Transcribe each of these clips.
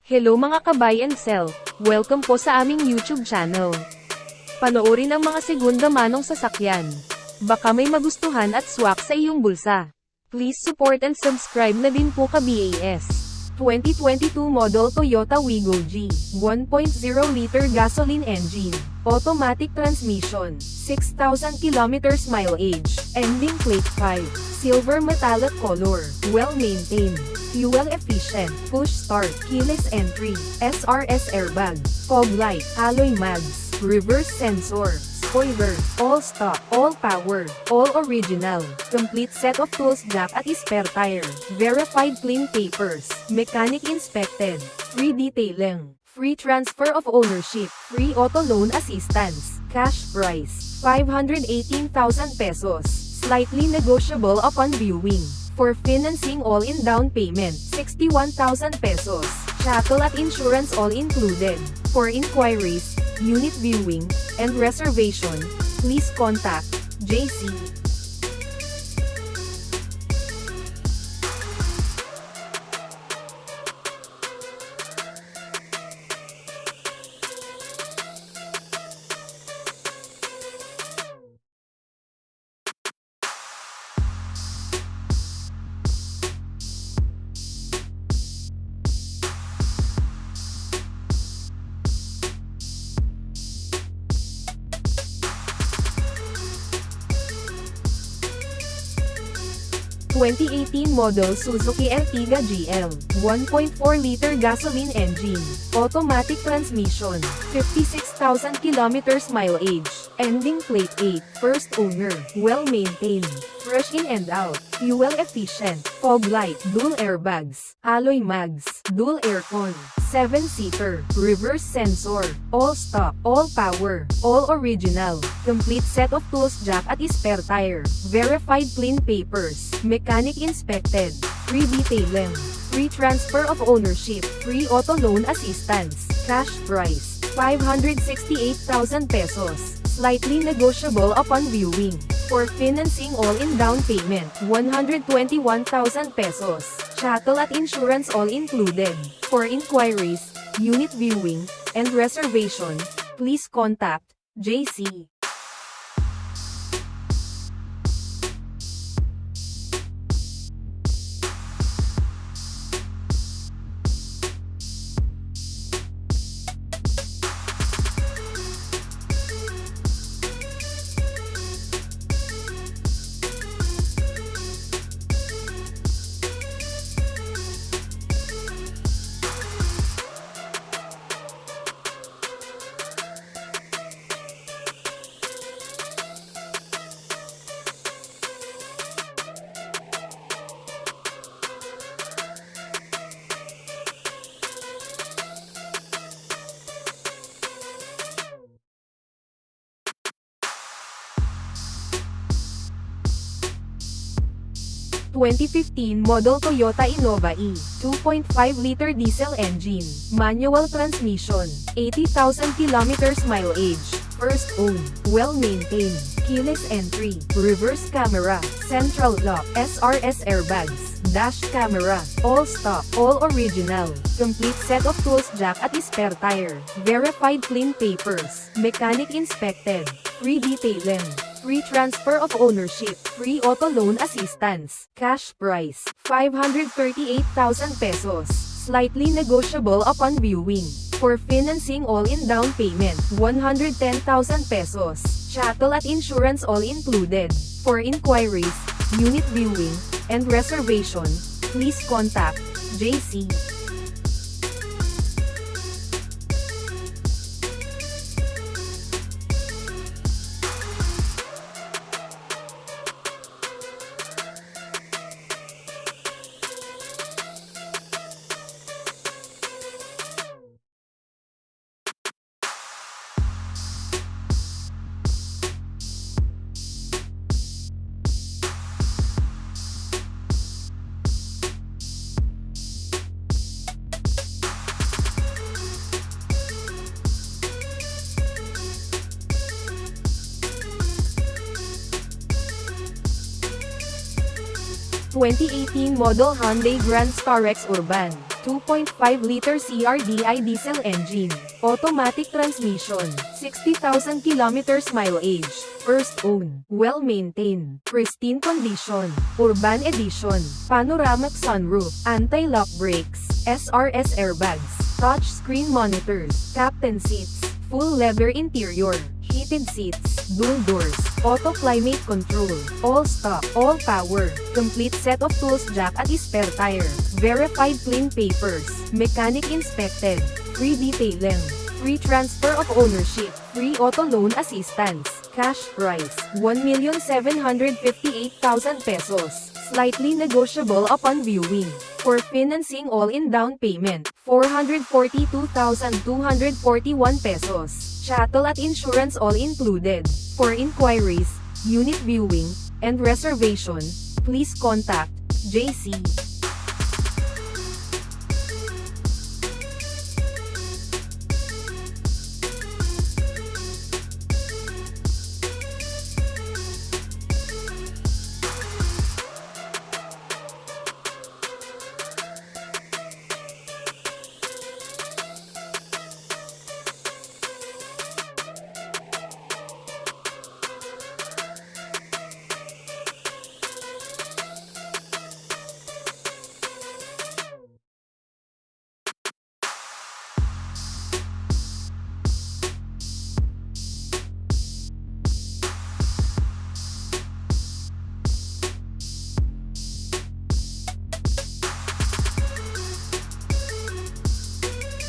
Hello mga ka-buy and sell, welcome po sa aming YouTube channel. Panoorin ang mga segunda manong sasakyan. Baka may magustuhan at swak sa iyong bulsa. Please support and subscribe na din po ka-BAS. 2022 model Toyota Wigo G, 1.0 liter gasoline engine, automatic transmission, 6,000 kilometers mileage, ending plate 5, silver metallic color, well-maintained, fuel efficient, push start, keyless entry, SRS airbag, fog light, alloy mags, reverse sensor, spoiler, all stock, all power, all original, complete set of tools jack at spare tire, verified clean papers, mechanic inspected, free detailing, free transfer of ownership, free auto loan assistance, cash price, 518,000 pesos, slightly negotiable upon viewing. For financing all-in down payment, 61,000 pesos. Chattel at insurance all included. For inquiries, unit viewing, and reservation, please contact Jayce. 2018 model Suzuki Ertiga GL, 1.4 liter gasoline engine, automatic transmission, 56,000 kilometers mileage, ending plate 8, first owner, well-maintained, fresh in and out, fuel efficient, fog light, dual airbags, alloy mags, dual aircon, 7-seater, reverse sensor, all stock, all power, all original, complete set of tools jack at spare tire, verified clean papers, mechanic inspected, free detailing, free transfer of ownership, free auto loan assistance, cash price, 568,000 pesos, slightly negotiable upon viewing. For financing all-in down payment, 121,000 pesos. Chattel at insurance all included. For inquiries, unit viewing, and reservation, please contact Jayce. 2015 model Toyota Innova E, 2.5 liter diesel engine, manual transmission, 80,000 kilometers mileage, first owned, well-maintained, keyless entry, reverse camera, central lock, SRS airbags, dash camera, all stock, all original, complete set of tools jack at spare tire, verified clean papers, mechanic inspected, free detailing, free transfer of ownership, free auto loan assistance, cash price, 538,000 pesos, slightly negotiable upon viewing. For financing all-in down payment, 110,000 pesos, chattel at insurance all included. For inquiries, unit viewing, and reservation, please contact Jayce. 2018 model Hyundai Grand Starex Urban, 2.5-liter CRDI diesel engine, automatic transmission, 60,000 kilometers mileage, first own, well-maintained, pristine condition, urban edition, panoramic sunroof, anti-lock brakes, SRS airbags, touchscreen monitors, captain seats, full leather interior, heated seats, dual doors, auto climate control, all stock, all power, complete set of tools jack at spare tire, verified clean papers, mechanic inspected, free detailing, free transfer of ownership, free auto loan assistance, cash price, 1,758,000 pesos, slightly negotiable upon viewing. For financing all-in down payment, 442,241 pesos. Chattel at insurance all included. For inquiries, unit viewing, and reservation, please contact Jayce.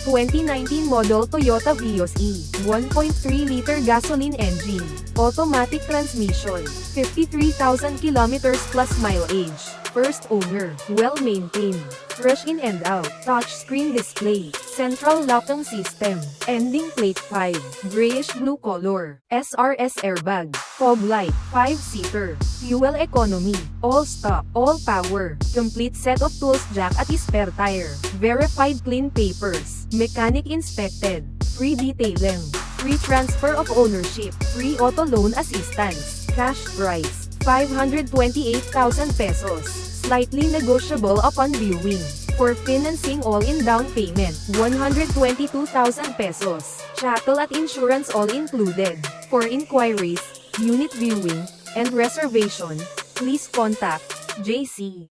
2019 model Toyota Vios E, 1.3-liter gasoline engine, automatic transmission, 53,000 kilometers plus mileage, first owner, well-maintained, fresh in and out, touchscreen display, central locking system, ending plate 5, grayish-blue color, SRS airbag, fog light, 5-seater, fuel economy, all stock, all power, complete set of tools jack at spare tire, verified clean papers, mechanic inspected, free detailing, free transfer of ownership, free auto loan assistance, cash price, 528,000 pesos, slightly negotiable upon viewing. For financing all-in down payment, 122,000 pesos, chattel at insurance all included. For inquiries, unit viewing, and reservation, please contact Jayce.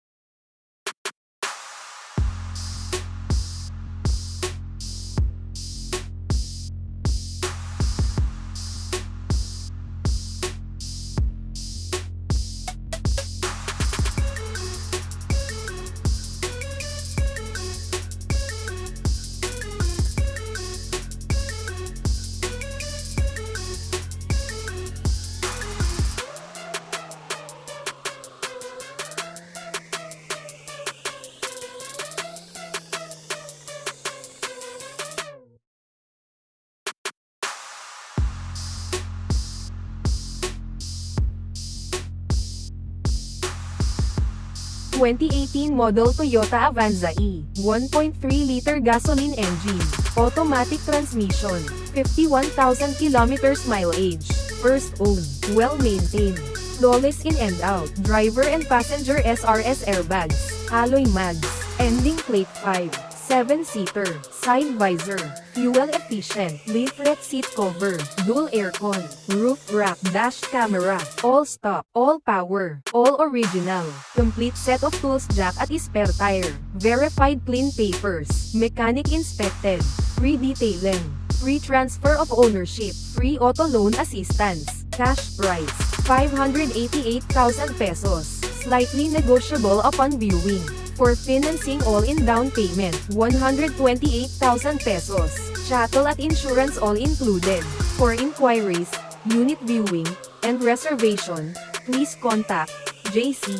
2018 model Toyota Avanza E, 1.3-liter gasoline engine, automatic transmission, 51,000 kilometers mileage, first owned, well-maintained, flawless in and out, driver and passenger SRS airbags, alloy mags, ending plate 5, 7-seater, side visor, fuel efficient, leaflet seat cover, dual aircon, roof rack dash camera, all stock, all power, all original, complete set of tools jack at spare tire, verified clean papers, mechanic inspected, free detailing, free transfer of ownership, free auto loan assistance, cash price, 588,000 pesos, slightly negotiable upon viewing. For financing all-in down payment, 128,000 pesos, chattel at insurance all included. For inquiries, unit viewing, and reservation, please contact Jayce.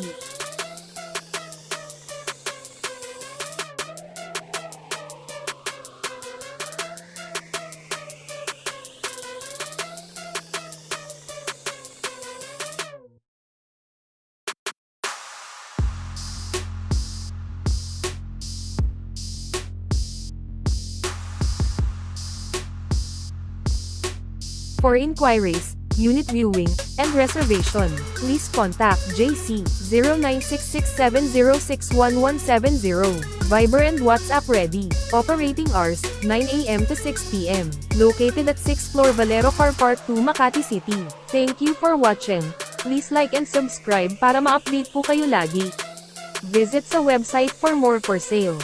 For inquiries, unit viewing, and reservation. Please contact Jayce 096670611170. Viber and WhatsApp ready. Operating hours, 9 a.m. to 6 p.m. Located at 6th floor Valero Car Park 2 Makati City. Thank you for watching. Please like and subscribe para ma-update po kayo lagi. Visit sa website for more for sale.